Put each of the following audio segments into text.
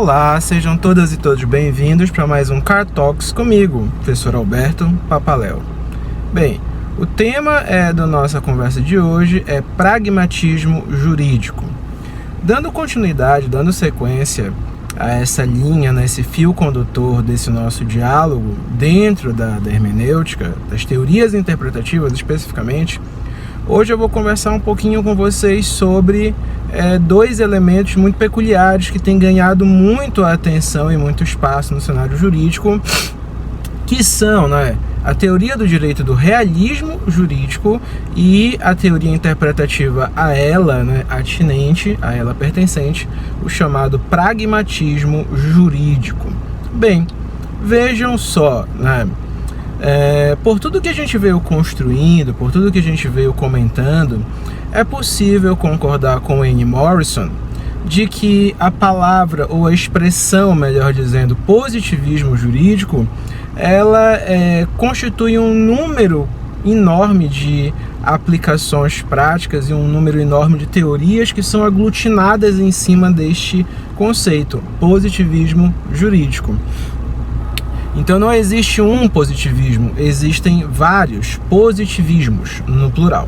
Olá, sejam todas e todos bem-vindos para mais um Car Talks comigo, professor Alberto Papaléu. Bem, o tema da nossa conversa de hoje é pragmatismo jurídico. Dando continuidade, dando sequência a essa linha, esse fio condutor desse nosso diálogo dentro da hermenêutica, das teorias interpretativas especificamente, hoje eu vou conversar um pouquinho com vocês sobre dois elementos muito peculiares que têm ganhado muito a atenção e muito espaço no cenário jurídico, que são a teoria do direito do realismo jurídico e a teoria interpretativa a ela atinente, a ela pertencente, o chamado pragmatismo jurídico. Bem, vejam só, por tudo que a gente veio construindo, por tudo que a gente veio comentando, é possível concordar com Anne Morrison de que a palavra, ou a expressão, melhor dizendo, positivismo jurídico, ela constitui um número enorme de aplicações práticas e um número enorme de teorias que são aglutinadas em cima deste conceito, positivismo jurídico. Então não existe um positivismo, existem vários positivismos, no plural.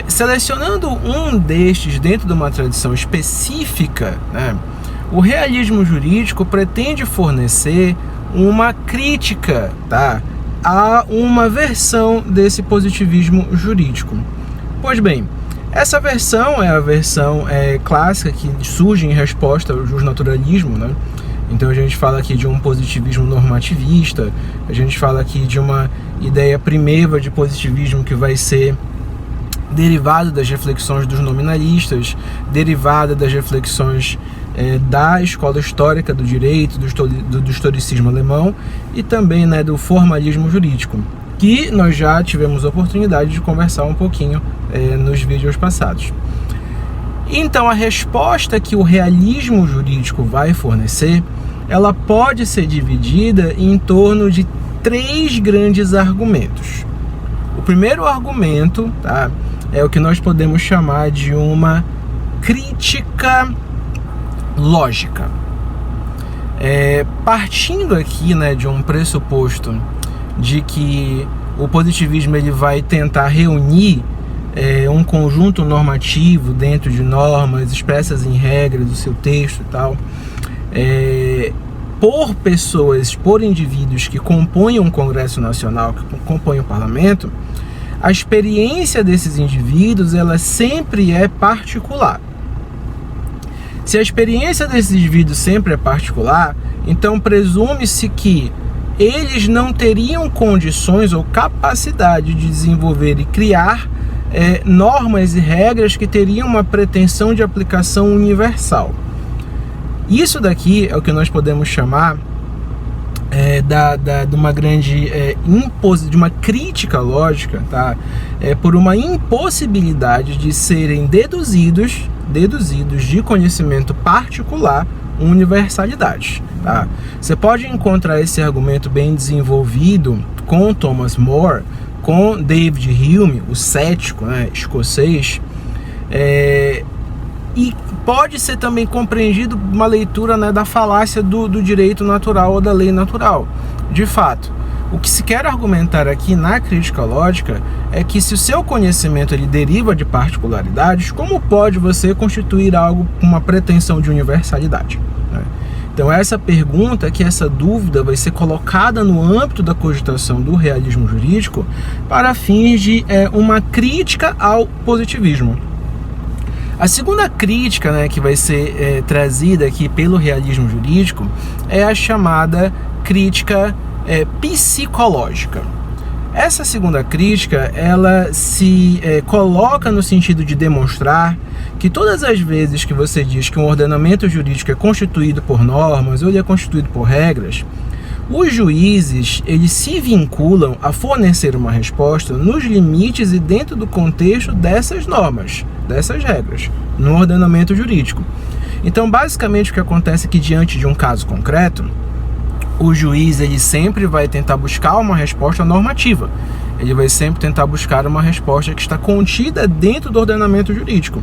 Selecionando um destes dentro de uma tradição específica, o realismo jurídico pretende fornecer uma crítica a uma versão desse positivismo jurídico. Pois bem, essa versão é a versão clássica que surge em resposta ao justnaturalismo, Então a gente fala aqui de um positivismo normativista, a gente fala aqui de uma ideia primeva de positivismo que vai ser derivada das reflexões dos nominalistas, derivada das reflexões da escola histórica do direito, do historicismo alemão e também do formalismo jurídico, que nós já tivemos a oportunidade de conversar um pouquinho nos vídeos passados. Então a resposta que o realismo jurídico vai fornecer, ela pode ser dividida em torno de três grandes argumentos. O primeiro argumento é o que nós podemos chamar de uma crítica lógica. Partindo aqui de um pressuposto de que o positivismo ele vai tentar reunir um conjunto normativo dentro de normas expressas em regras do seu texto e tal, por pessoas, por indivíduos que compõem um Congresso Nacional, que compõem o Parlamento, a experiência desses indivíduos ela sempre é particular. Se a experiência desses indivíduos sempre é particular, então presume-se que eles não teriam condições ou capacidade de desenvolver e criar normas e regras que teriam uma pretensão de aplicação universal. Isso daqui é o que nós podemos chamar de uma grande de uma crítica lógica, por uma impossibilidade de serem deduzidos de conhecimento particular universalidade. Você pode encontrar esse argumento bem desenvolvido com Thomas More, com David Hume, o cético escocês, e pode ser também compreendido uma leitura da falácia do direito natural ou da lei natural. De fato, o que se quer argumentar aqui na crítica lógica é que se o seu conhecimento ele deriva de particularidades, como pode você constituir algo com uma pretensão de universalidade? Então essa pergunta, essa dúvida vai ser colocada no âmbito da cogitação do realismo jurídico para fins de uma crítica ao positivismo. A segunda crítica que vai ser trazida aqui pelo realismo jurídico é a chamada crítica psicológica. Essa segunda crítica, ela se coloca no sentido de demonstrar que todas as vezes que você diz que um ordenamento jurídico é constituído por normas ou ele é constituído por regras, os juízes eles se vinculam a fornecer uma resposta nos limites e dentro do contexto dessas normas, dessas regras, no ordenamento jurídico. Então, basicamente, o que acontece é que diante de um caso concreto, o juiz ele sempre vai tentar buscar uma resposta normativa. Ele vai sempre tentar buscar uma resposta que está contida dentro do ordenamento jurídico.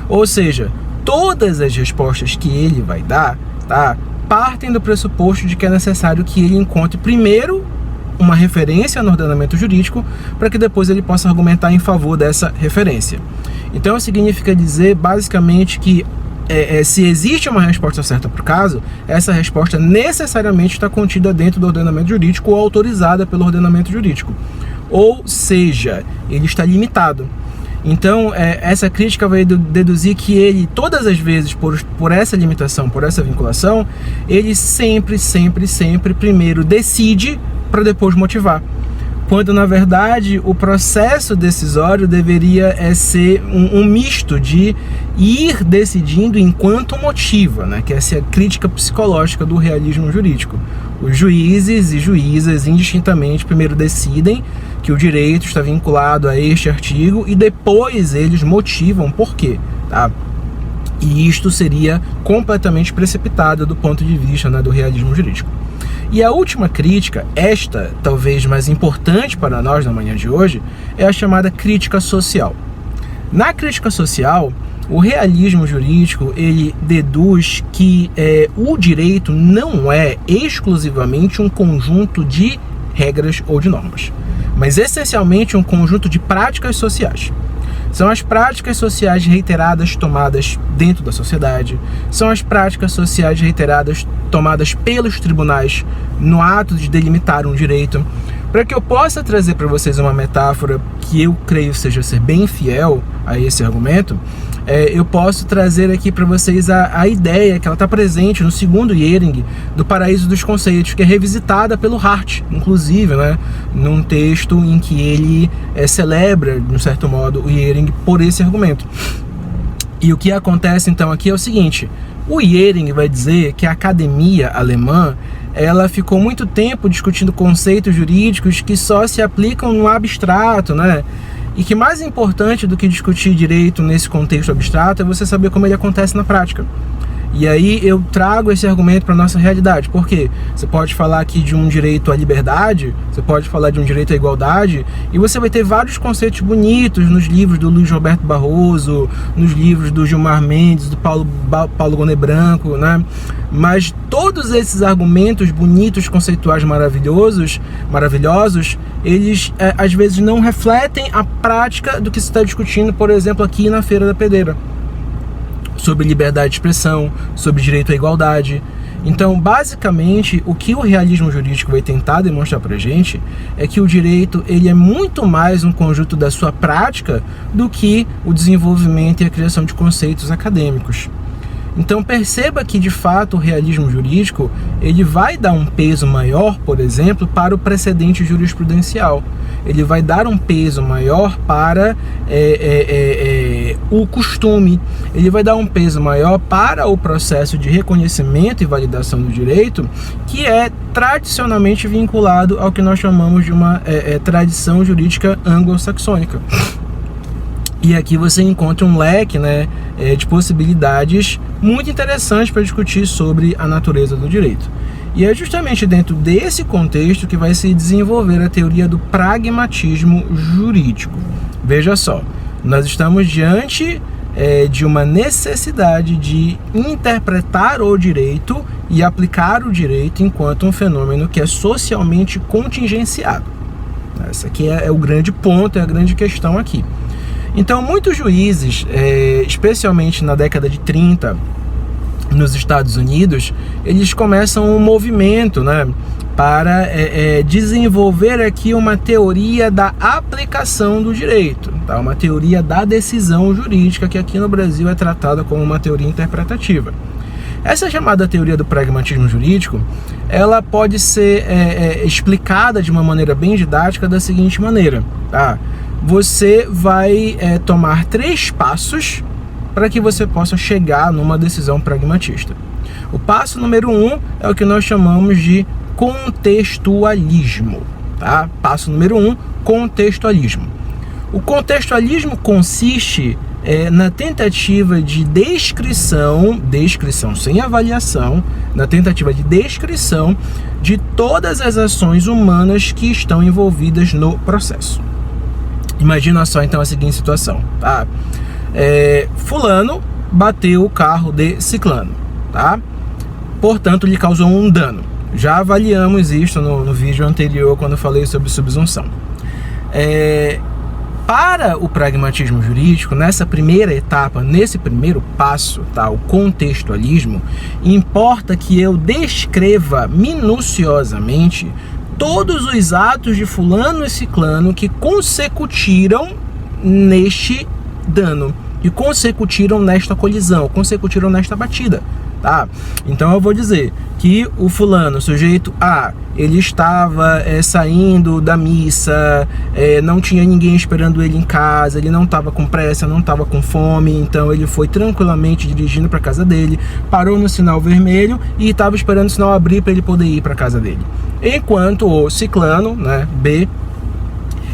Ou seja, todas as respostas que ele vai dar tá, partem do pressuposto de que é necessário que ele encontre primeiro uma referência no ordenamento jurídico para que depois ele possa argumentar em favor dessa referência. Então significa dizer basicamente que se existe uma resposta certa para o caso, essa resposta necessariamente está contida dentro do ordenamento jurídico ou autorizada pelo ordenamento jurídico. Ou seja, ele está limitado. Então, essa crítica vai deduzir que ele, todas as vezes, por essa limitação, por essa vinculação, ele sempre primeiro decide para depois motivar. Quando, na verdade, o processo decisório deveria ser um misto de ir decidindo enquanto motiva, né? Que essa é a crítica psicológica do realismo jurídico. Os juízes e juízas, indistintamente, primeiro decidem que o direito está vinculado a este artigo e depois eles motivam por quê, tá? E isto seria completamente precipitado do ponto de vista, né, do realismo jurídico. E a última crítica, esta talvez mais importante para nós na manhã de hoje, é a chamada crítica social. Na crítica social, o realismo jurídico ele deduz que o direito não é exclusivamente um conjunto de regras ou de normas, mas essencialmente um conjunto de práticas sociais. São as práticas sociais reiteradas tomadas dentro da sociedade, são as práticas sociais reiteradas tomadas pelos tribunais no ato de delimitar um direito. Para que eu possa trazer para vocês uma metáfora que eu creio seja ser bem fiel a esse argumento, eu posso trazer aqui para vocês a ideia que ela está presente no segundo Iering do Paraíso dos Conceitos, que é revisitada pelo Hart, inclusive, né, num texto em que ele celebra, de um certo modo, o Iering por esse argumento. E o que acontece então aqui é o seguinte: o Iering vai dizer que a academia alemã ela ficou muito tempo discutindo conceitos jurídicos que só se aplicam no abstrato, né? E que mais importante do que discutir direito nesse contexto abstrato é você saber como ele acontece na prática. E aí eu trago esse argumento para a nossa realidade. Por quê? Você pode falar aqui de um direito à liberdade, você pode falar de um direito à igualdade, e você vai ter vários conceitos bonitos nos livros do Luiz Roberto Barroso, nos livros do Gilmar Mendes, do Paulo Gonet Branco, né? Mas todos esses argumentos bonitos, conceituais maravilhosos, eles às vezes não refletem a prática do que se está discutindo, por exemplo, aqui na Feira da Pedreira, sobre liberdade de expressão, sobre direito à igualdade. Então, basicamente, o que o realismo jurídico vai tentar demonstrar pra gente é que o direito ele é muito mais um conjunto da sua prática do que o desenvolvimento e a criação de conceitos acadêmicos. Então perceba que, de fato, o realismo jurídico ele vai dar um peso maior, por exemplo, para o precedente jurisprudencial. Ele vai dar um peso maior para o costume. Ele vai dar um peso maior para o processo de reconhecimento e validação do direito, que é tradicionalmente vinculado ao que nós chamamos de uma tradição jurídica anglo-saxônica. E aqui você encontra um leque, né, de possibilidades muito interessantes para discutir sobre a natureza do direito. E é justamente dentro desse contexto que vai se desenvolver a teoria do pragmatismo jurídico. Veja só, nós estamos diante de uma necessidade de interpretar o direito e aplicar o direito enquanto um fenômeno que é socialmente contingenciado. Esse aqui é o grande ponto, é a grande questão aqui. Então, muitos juízes, especialmente na década de 30, nos Estados Unidos, eles começam um movimento, né, para desenvolver aqui uma teoria da aplicação do direito, tá? Uma teoria da decisão jurídica, que aqui no Brasil é tratada como uma teoria interpretativa. Essa chamada teoria do pragmatismo jurídico, ela pode ser explicada de uma maneira bem didática da seguinte maneira, tá? Você vai tomar 3 passos para que você possa chegar numa decisão pragmatista. O passo número 1 é o que nós chamamos de contextualismo, tá? Passo número 1, contextualismo. O contextualismo consiste na tentativa de descrição sem avaliação, na tentativa de descrição de todas as ações humanas que estão envolvidas no processo. Imagina só então a seguinte situação, tá? Fulano bateu o carro de ciclano, tá? portanto lhe causou um dano. Já avaliamos isso no vídeo anterior, quando eu falei sobre subsunção. Para o pragmatismo jurídico, nessa primeira etapa, nesse primeiro passo, tá, o contextualismo, importa que eu descreva minuciosamente todos os atos de fulano e ciclano que consecutiram neste dano, que consecutiram nesta colisão, consecutiram nesta batida. Tá? Então eu vou dizer que o fulano, sujeito A, ele estava saindo da missa, não tinha ninguém esperando ele em casa, ele não estava com pressa, não estava com fome, então ele foi tranquilamente dirigindo para casa dele, parou no sinal vermelho e estava esperando o sinal abrir para ele poder ir para casa dele. Enquanto o ciclano, né, B,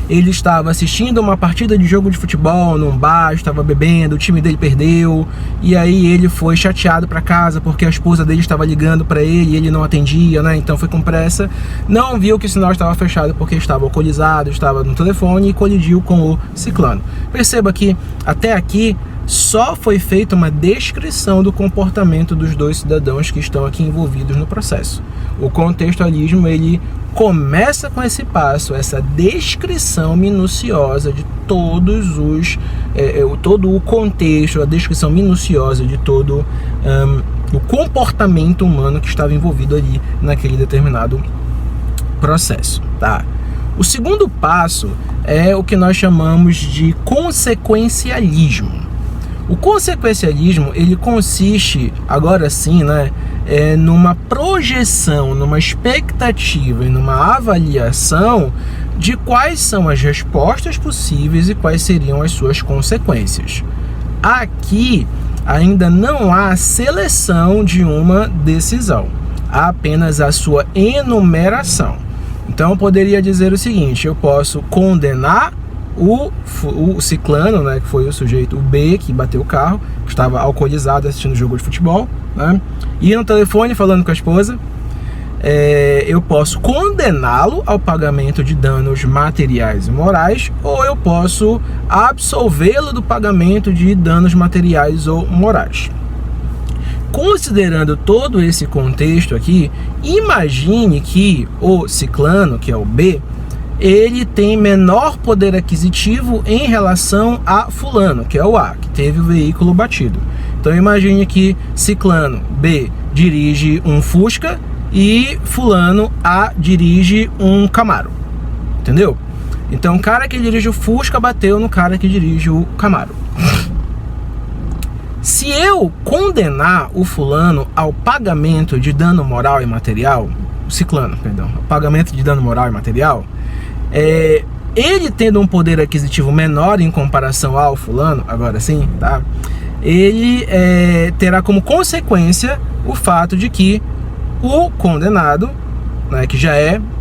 ele estava assistindo uma partida de jogo de futebol num bar, estava bebendo, o time dele perdeu, e aí ele foi chateado para casa porque a esposa dele estava ligando para ele e ele não atendia, né? Então foi com pressa, não viu que o sinal estava fechado porque estava alcoolizado, estava no telefone e colidiu com o ciclano. Perceba que até aqui só foi feita uma descrição do comportamento dos dois cidadãos que estão aqui envolvidos no processo. O contextualismo, ele começa com esse passo, essa descrição minuciosa de todos os, todo o contexto, a descrição minuciosa de todo o comportamento humano que estava envolvido ali naquele determinado processo, tá? O segundo passo é o que nós chamamos de consequencialismo. O consequencialismo, ele consiste, agora sim, né, numa projeção, numa expectativa e numa avaliação de quais são as respostas possíveis e quais seriam as suas consequências. Aqui ainda não há seleção de uma decisão, há apenas a sua enumeração. Então eu poderia dizer o seguinte: eu posso condenar o ciclano, né, que foi o sujeito, o B, que bateu o carro, que estava alcoolizado assistindo jogo de futebol, né, e no telefone falando com a esposa. Eu posso condená-lo ao pagamento de danos materiais e morais, ou eu posso absolvê-lo do pagamento de danos materiais ou morais. Considerando todo esse contexto aqui, imagine que o ciclano, que é o B, ele tem menor poder aquisitivo em relação a fulano, que é o A, que teve o veículo batido. Então imagine que ciclano B dirige um Fusca e fulano A dirige um Camaro, entendeu? Então o cara que dirige o Fusca bateu no cara que dirige o Camaro. Se eu condenar o fulano ao pagamento de dano moral e material, o ciclano, perdão, ao pagamento de dano moral e material, ele tendo um poder aquisitivo menor em comparação ao fulano, agora sim, tá? Ele terá como consequência o fato de que o condenado, né, que já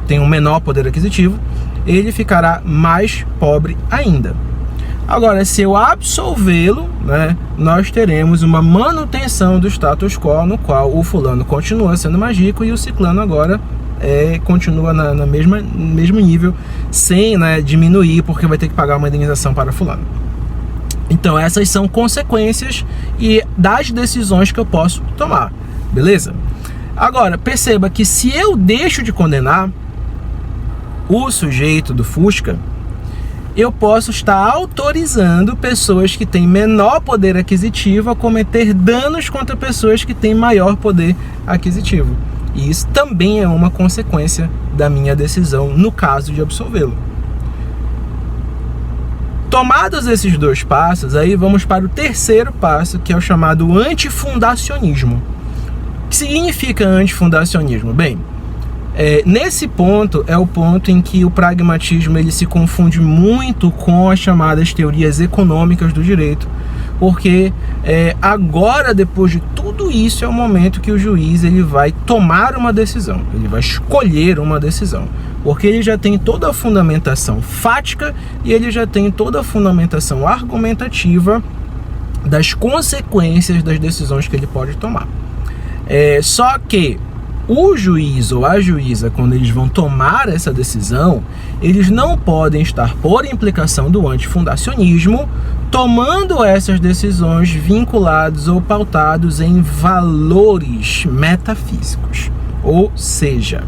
tem um menor poder aquisitivo, ele ficará mais pobre ainda. Agora, se eu absolvê-lo, né, nós teremos uma manutenção do status quo, no qual o fulano continua sendo mais rico e o ciclano agora continua no mesmo nível, sem, né, diminuir, porque vai ter que pagar uma indenização para fulano. Então essas são consequências das decisões que eu posso tomar, beleza? Agora, perceba que se eu deixo de condenar o sujeito do Fusca, eu posso estar autorizando pessoas que têm menor poder aquisitivo a cometer danos contra pessoas que têm maior poder aquisitivo. E isso também é uma consequência da minha decisão no caso de absolvê-lo. Tomados esses dois passos, aí vamos para o terceiro passo, que é o chamado antifundacionismo. O que significa antifundacionismo? Bem, nesse ponto é o ponto em que o pragmatismo ele se confunde muito com as chamadas teorias econômicas do direito, porque agora, depois de tudo isso, é o momento que o juiz ele vai tomar uma decisão, ele vai escolher uma decisão, porque ele já tem toda a fundamentação fática e ele já tem toda a fundamentação argumentativa das consequências das decisões que ele pode tomar. Só que o juiz ou a juíza, quando eles vão tomar essa decisão, eles não podem estar, por implicação do antifundacionismo, tomando essas decisões vinculados ou pautados em valores metafísicos. Ou seja,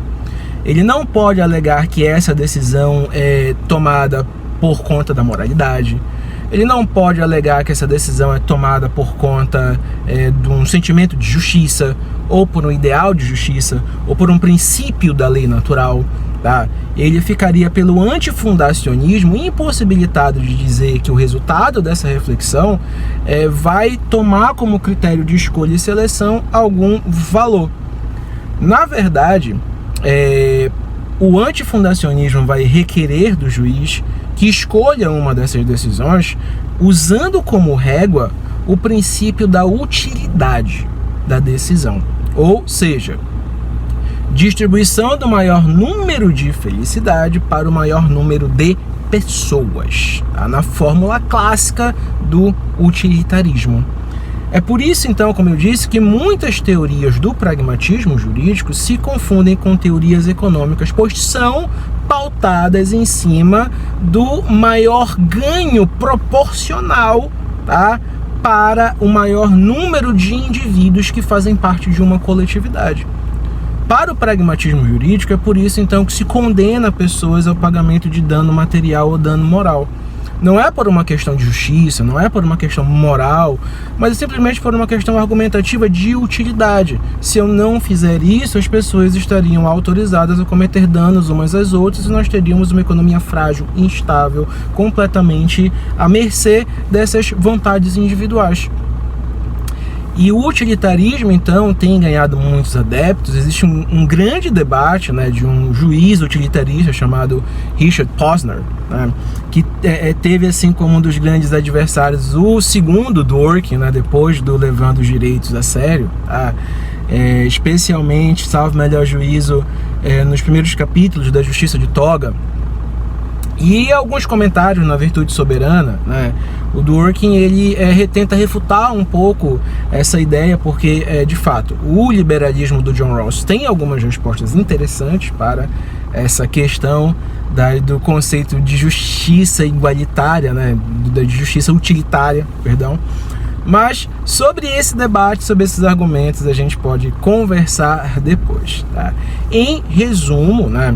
ele não pode alegar que essa decisão é tomada por conta da moralidade. Ele não pode alegar que essa decisão é tomada por conta de um sentimento de justiça, ou por um ideal de justiça, ou por um princípio da lei natural. Tá? Ele ficaria pelo antifundacionismo impossibilitado de dizer que o resultado dessa reflexão vai tomar como critério de escolha e seleção algum valor. Na verdade, o antifundacionismo vai requerer do juiz que escolha uma dessas decisões usando como régua o princípio da utilidade da decisão. Ou seja, distribuição do maior número de felicidade para o maior número de pessoas, tá? Na fórmula clássica do utilitarismo. É por isso, então, como eu disse, que muitas teorias do pragmatismo jurídico se confundem com teorias econômicas, pois são pautadas em cima do maior ganho proporcional, tá, para o maior número de indivíduos que fazem parte de uma coletividade. Para o pragmatismo jurídico, é por isso, então, que se condena pessoas ao pagamento de dano material ou dano moral. Não é por uma questão de justiça, não é por uma questão moral, mas é simplesmente por uma questão argumentativa de utilidade. Se eu não fizer isso, as pessoas estariam autorizadas a cometer danos umas às outras e nós teríamos uma economia frágil, instável, completamente à mercê dessas vontades individuais. E o utilitarismo, então, tem ganhado muitos adeptos. Existe um grande debate, né, de um juiz utilitarista chamado Richard Posner, né, que teve assim como um dos grandes adversários o segundo Dworkin, né, depois do Levando os Direitos a Sério, tá? Especialmente, salvo melhor juízo, nos primeiros capítulos da Justiça de Toga. E alguns comentários na Virtude Soberana, né? O Dworkin, ele tenta refutar um pouco essa ideia, porque, de fato, o liberalismo do John Rawls tem algumas respostas interessantes para essa questão do conceito de justiça igualitária, né? De justiça utilitária, perdão. Mas sobre esse debate, sobre esses argumentos, a gente pode conversar depois, tá? Em resumo, né,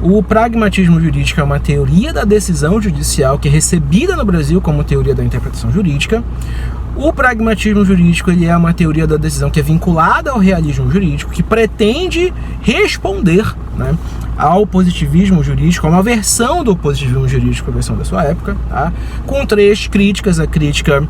o pragmatismo jurídico é uma teoria da decisão judicial que é recebida no Brasil como teoria da interpretação jurídica. O pragmatismo jurídico, ele é uma teoria da decisão que é vinculada ao realismo jurídico, que pretende responder, né, ao positivismo jurídico, a uma versão do positivismo jurídico, a versão da sua época, tá? Com três críticas: a crítica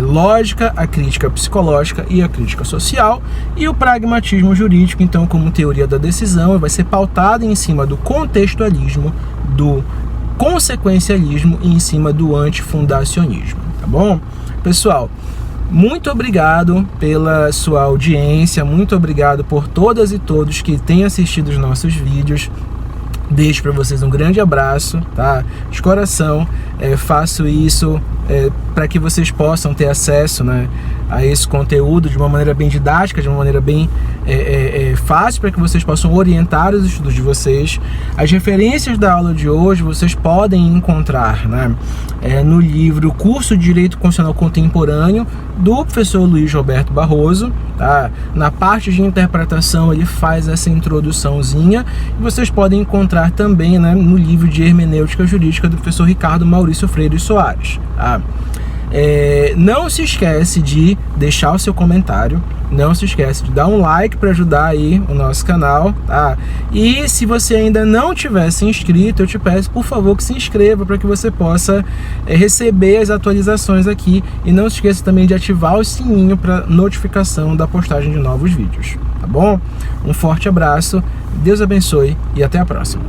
lógica, a crítica psicológica e a crítica social. E o pragmatismo jurídico, então, como teoria da decisão, vai ser pautado em cima do contextualismo, do consequencialismo e em cima do antifundacionismo, tá bom? Pessoal, muito obrigado pela sua audiência, muito obrigado por todas e todos que têm assistido os nossos vídeos. Deixo para vocês um grande abraço, tá? De coração, faço isso para que vocês possam ter acesso, né, a esse conteúdo de uma maneira bem didática, de uma maneira bem fácil, para que vocês possam orientar os estudos de vocês. As referências da aula de hoje vocês podem encontrar, né, no livro Curso de Direito Constitucional Contemporâneo, do professor Luiz Roberto Barroso, tá? Na parte de interpretação ele faz essa introduçãozinha, e vocês podem encontrar também, né, no livro de Hermenêutica Jurídica do professor Ricardo Maurício Freire Soares, tá? Não se esquece de deixar o seu comentário, não se esquece de dar um like para ajudar aí o nosso canal, tá? E se você ainda não tiver se inscrito, eu te peço, por favor, que se inscreva para que você possa receber as atualizações aqui, e não se esqueça também de ativar o sininho para notificação da postagem de novos vídeos, tá bom? Um forte abraço, Deus abençoe e até a próxima.